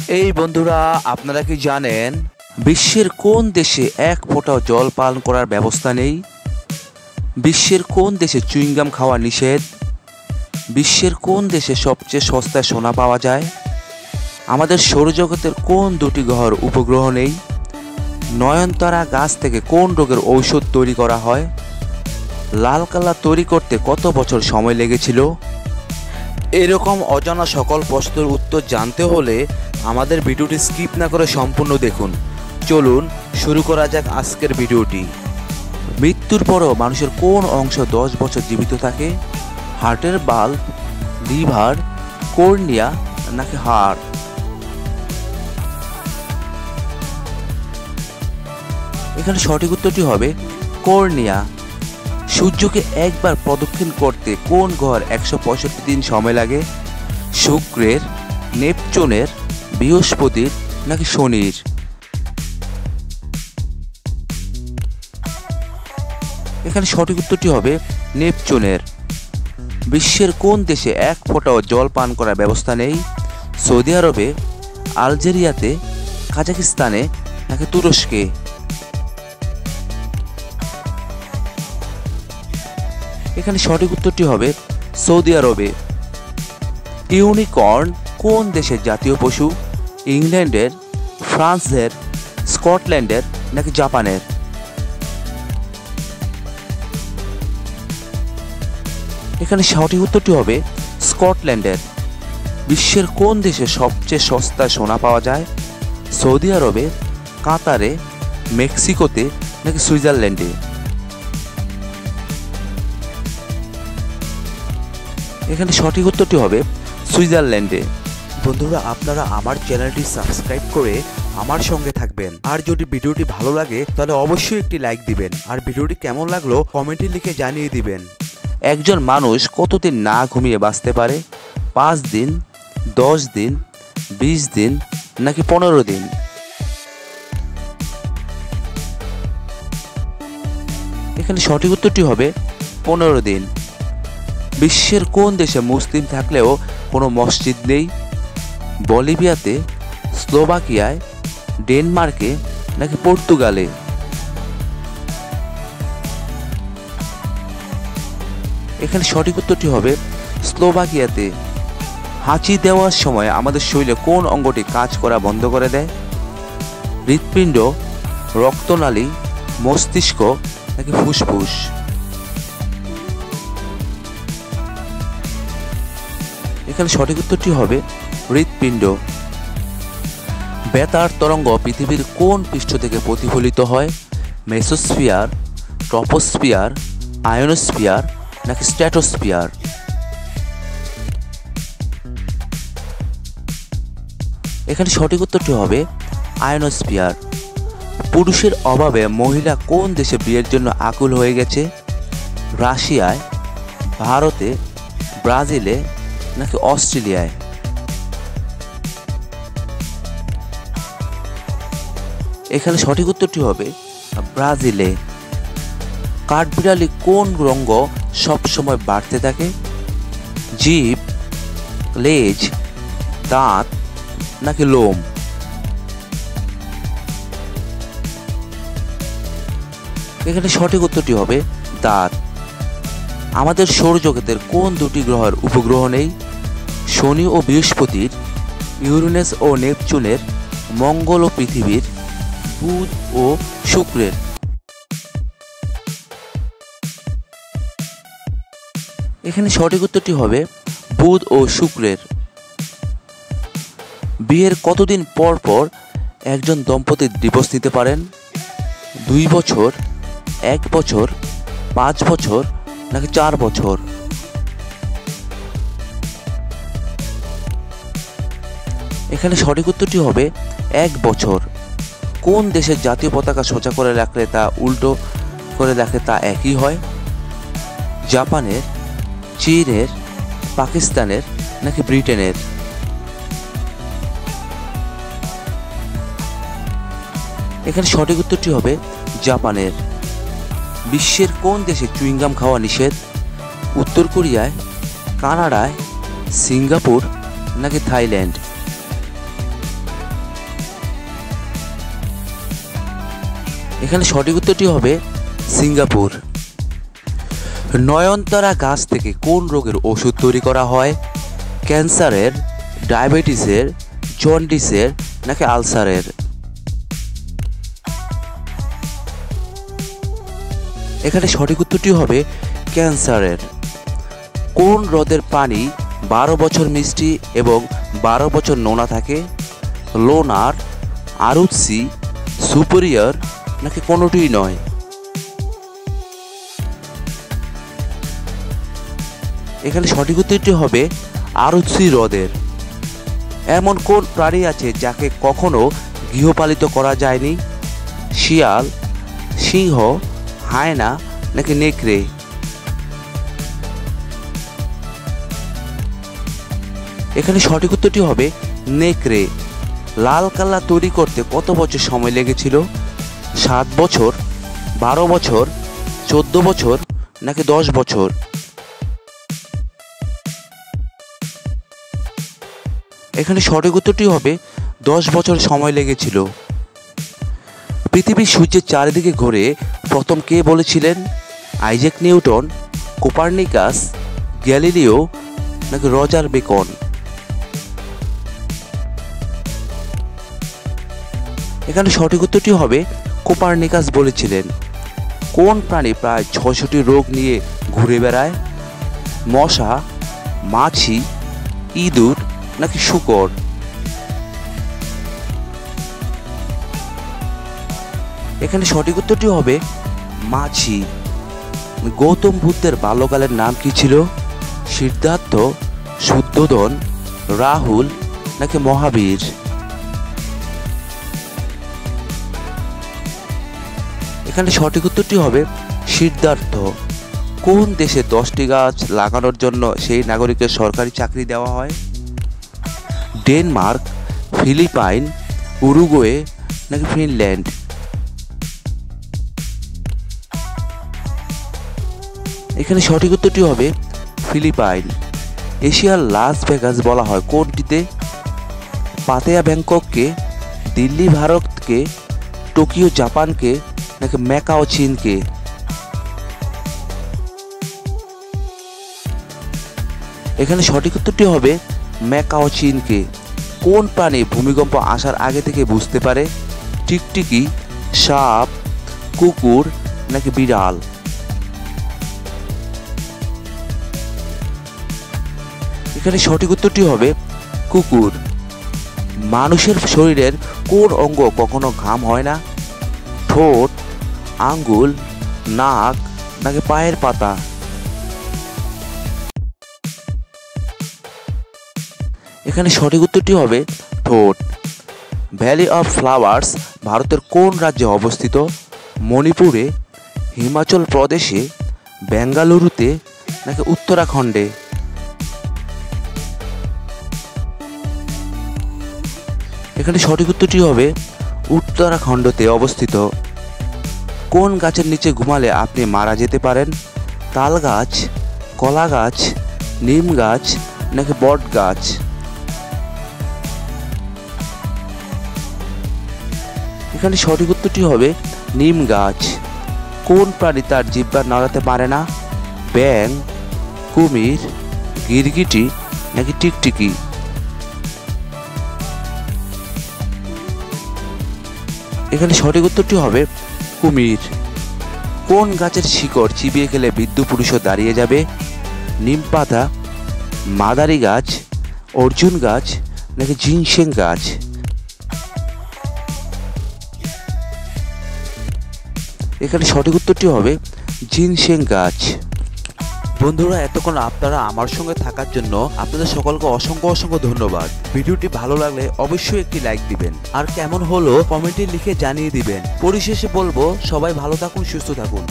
এই বন্ধুরা, আপনারা কি জানেন বিশ্বের কোন দেশে এক ফোঁটাও জল পান করার ব্যবস্থা নেই? বিশ্বের কোন দেশে চুইংগাম খাওয়া নিষেধ? বিশ্বের কোন দেশে সবচেয়ে সস্তায় সোনা পাওয়া যায়? আমাদের সৌরজগতের কোন দুটি গ্রহের উপগ্রহ নেই? নয়নতারা গাছ থেকে কোন রোগের ঔষধ তৈরি করা হয়? লাল কালা তৈরি করতে কত বছর সময় লেগেছিল? এরকম অজানা সকল প্রশ্নের উত্তর জানতে হলে আমাদের ভিডিওটি স্কিপ না করে সম্পূর্ণ দেখুন। চলুন শুরু করা যাক আজকের ভিডিওটি। মৃত্যুর পরও মানুষের কোন অংশ 10 বছর জীবিত থাকে? হার্টের বাল্ব, লিভার, কর্নিয়া নাকি হাড়? এখানে সঠিক উত্তরটি হবে কর্নিয়া। সূর্যকে একবার প্রদক্ষিণ করতে কোন গ্রহের 165 দিন সময় লাগে? শুক্রের, নেপচুনের, বৃহস্পতির নাকি শনির? এখানে সঠিক উত্তরটি হবে নেপচুনের। বিশ্বের কোন দেশে এক ফোঁটাও জল পান করার ব্যবস্থা নেই? সৌদি আরবে, আলজেরিয়াতে, কাজাকিস্তানে নাকি তুরস্কে? এখানে সঠিক উত্তরটি হবে সৌদি আরবে। ইউনিকর্ন কোন দেশের জাতীয় পশু? ইংল্যান্ডের, ফ্রান্সের, স্কটল্যান্ডের নাকি জাপানের? এখানে সঠিক উত্তরটি হবে স্কটল্যান্ডের। বিশ্বের কোন দেশে সবচেয়ে সস্তায় সোনা পাওয়া যায়? সৌদি আরবে, কাতারে, মেক্সিকোতে নাকি সুইজারল্যান্ডে? এখানে সঠিক উত্তরটি হবে সুইজারল্যান্ডে। বন্ধুরা, আপনারা আমার চ্যানেলটি সাবস্ক্রাইব করে আমার সঙ্গে থাকবেন। আর যদি ভিডিওটি ভালো লাগে তাহলে অবশ্যই একটি লাইক দিবেন। আর ভিডিওটি কেমন লাগলো কমেন্টে লিখে জানিয়ে দিবেন। একজন মানুষ কতদিন না ঘুমিয়ে বাঁচতে পারে? 5 দিন, 10 দিন, 20 দিন নাকি 15 দিন? এখানে সঠিক উত্তরটি হবে 15 দিন। বিশ্বের কোন দেশে মুসলিম থাকলেও কোনো মসজিদ নেই? বলিভিয়াতে, স্লোভাকিয়ায়, ডেনমার্কে নাকি পর্তুগালে? এখানে সঠিক উত্তরটি হবে স্লোভাকিয়াতে। হাঁচি দেওয়ার সময় আমাদের শরীরে কোন অঙ্গটি কাজ করা বন্ধ করে দেয়? হৃৎপিণ্ড, রক্তনালী, মস্তিষ্ক নাকি ফুসফুস? এখানে সঠিক উত্তরটি হবে হৃৎপিণ্ড। বেতার তরঙ্গ পৃথিবীর কোন পৃষ্ঠ থেকে প্রতিফলিত হয়? মেসোস্ফিয়ার, ট্রপোস্ফিয়ার, আয়োনোস্ফিয়ার নাকি স্ট্র্যাটোস্ফিয়ার? এখানে সঠিক উত্তরটি হবে আয়োনোস্ফিয়ার। পুরুষের অভাবে মহিলা কোন দেশে বিয়ের জন্য আকুল হয়ে গেছে? রাশিয়ায়, ভারতে, ব্রাজিলে নাকি অস্ট্রেলিয়ায়? এখানে সঠিক উত্তরটি হবে ব্রাজিলে। কাঠবিড়ালি কোন রঙ সবসময় বাড়তে থাকে? জিভ, লেজ, দাঁত নাকি লোম? এখানে সঠিক উত্তরটি হবে দাঁত। আমাদের সৌরজগতের কোন দুটি গ্রহের উপগ্রহ নেই? শনি ও বৃহস্পতির, ইউরেনাস ও নেপচুনের, মঙ্গল ও পৃথিবীর, বুধ ও শুক্রের? এখানে সঠিক উত্তরটি হবে বুধ ও শুক্রের। বিয়ের কতদিন পর পর একজন দম্পতি ডিভোর্স নিতে পারেন? 2 বছর, 1 বছর, 5 বছর নাকি 4 বছর? এখানে সঠিক উত্তরটি হবে 1 বছর। কোন দেশের জাতীয় পতাকা সোজা করে রাখলে তা উল্টো করে রাখলে তা একই হয়? জাপানের, চীনের, পাকিস্তানের নাকি ব্রিটেনের? এখানে সঠিক উত্তরটি হবে জাপানের। বিশ্বের কোন দেশে চুইংগাম খাওয়া নিষেধ? উত্তর কোরিয়ায়, কানাডায়, সিঙ্গাপুর নাকি থাইল্যান্ড? এখানে সঠিক উত্তরটি হবে সিঙ্গাপুর। নয়নতারা গাছ থেকে কোন রোগের ওষুধ তৈরি করা হয়? ক্যান্সারের, ডায়াবেটিসের, জন্ডিসের নাকি আলসারের? এখানে সঠিক উত্তরটি হবে ক্যান্সারের। কোন হ্রদের পানি 12 বছর মিষ্টি এবং 12 বছর নোনা থাকে? লোনার, আরুৎসি, সুপিরিয়র নাকি কোনোটিই নয়? এখানে সঠিক উত্তরটি হবে আরুৎসি হ্রদের। এমন কোন প্রাণী আছে যাকে কখনো গৃহপালিত করা যায়নি? শিয়াল, সিংহ, হায়না নাকি নেকড়ে? এখানে সঠিক উত্তরটি হবে নেকড়ে। লাল কাল্লা তৈরি করতে কত বছর সময় লেগেছিল? 7 বছর, 12 বছর, 14 বছর নাকি 10 বছর? এখানে সঠিক উত্তরটি হবে 10 বছর সময় লেগেছিল। পৃথিবী সূর্যের চারিদিকে ঘোরে প্রথম কে বলেছিলেন? আইজ্যাক নিউটন, কোপার্নিকাস, গ্যালিলিও নাকি রজার বেকন? এখানে সঠিক উত্তরটি হবে কোপার্নিকাস বলেছিলেন। কোন প্রাণী প্রায় ৬০০টি রোগ নিয়ে ঘুরে বেড়ায়? মশা, মাছি, ইঁদুর নাকি শূকর? এখানে সঠিক উত্তরটি হবে মাছি। গৌতম বুদ্ধের বাল্যকালের নাম কি ছিল? সিদ্ধার্থ, শুদ্ধোধন, রাহুল নাকি মহাবীর? এখানে সঠিক উত্তরটি হবে সিদ্ধার্থ। কোন দেশে 10টি গাছ লাগানোর জন্য সেই নাগরিকের সরকারি চাকরি দেওয়া হয়? ডেনমার্ক, ফিলিপাইন, উরুগুয়ে নাকি ফিনল্যান্ড? এখানে সঠিক উত্তরটি হবে ফিলিপাইন। এশিয়ার লাস ভেগাস বলা হয় কোনটিতে? পাতেয়া ব্যাংকককে, দিল্লি ভারতকে, টোকিও জাপানকে নাকি ম্যাকাও চীনকে? এখানে সঠিক উত্তরটি হবে ম্যাকাও চীনকে। কোন প্রাণী ভূমিকম্প আসার আগে থেকে বুঝতে পারে? টিকটিকি, সাপ, কুকুর নাকি বিড়াল? এখানে সঠিক উত্তরটি হবে কুকুর। মানুষের শরীরের কোন অঙ্গ কখনো ঘাম হয় না? ঠোঁট, আঙ্গুল, নাক নাকি পায়ের পাতা? এখানে সঠিক উত্তরটি হবে ঠোঁট। ভ্যালি অফ ফ্লাওয়ার্স ভারতের কোন রাজ্যে অবস্থিত? মণিপুরে, হিমাচল প্রদেশে, বেঙ্গালুরুতে নাকি উত্তরাখণ্ডে? এখানে সঠিক উত্তরটি হবে উত্তরাখণ্ডতে অবস্থিত। কোন গাছের নিচে ঘুমালে আপনি মারা যেতে পারেন? তাল গাছ, কলা গাছ, নিম গাছ নাকি বট গাছ? এখানে সঠিক উত্তরটি হবে নিম গাছ। কোন প্রাণী তার জিহ্বা নাড়াতে পারে না? ব্যাঙ, কুমির, গিরগিটি নাকি টিকটিকি? এখানে সঠিক উত্তরটি হবে কুমির। কোন গাছের শিকড় চিবিয়ে খেলে বৃদ্ধ পুরুষও দাঁড়িয়ে যাবে? নিম পাতা, মাদারি গাছ, অর্জুন গাছ নাকি জিনসেং গাছ? এখানে সঠিক উত্তরটি হবে জিনসেং গাছ। বন্ধুরা, এতক্ষণ আপনারা আমার সঙ্গে থাকার জন্য আপনাদের সকলকে অসংখ্য অসংখ্য ধন্যবাদ। ভিডিওটি ভালো লাগলে অবশ্যই একটি লাইক দিবেন, আর কেমন হলো কমেন্টে লিখে জানিয়ে দিবেন। পরিশেষে বলবো, সবাই ভালো থাকুন, সুস্থ থাকুন।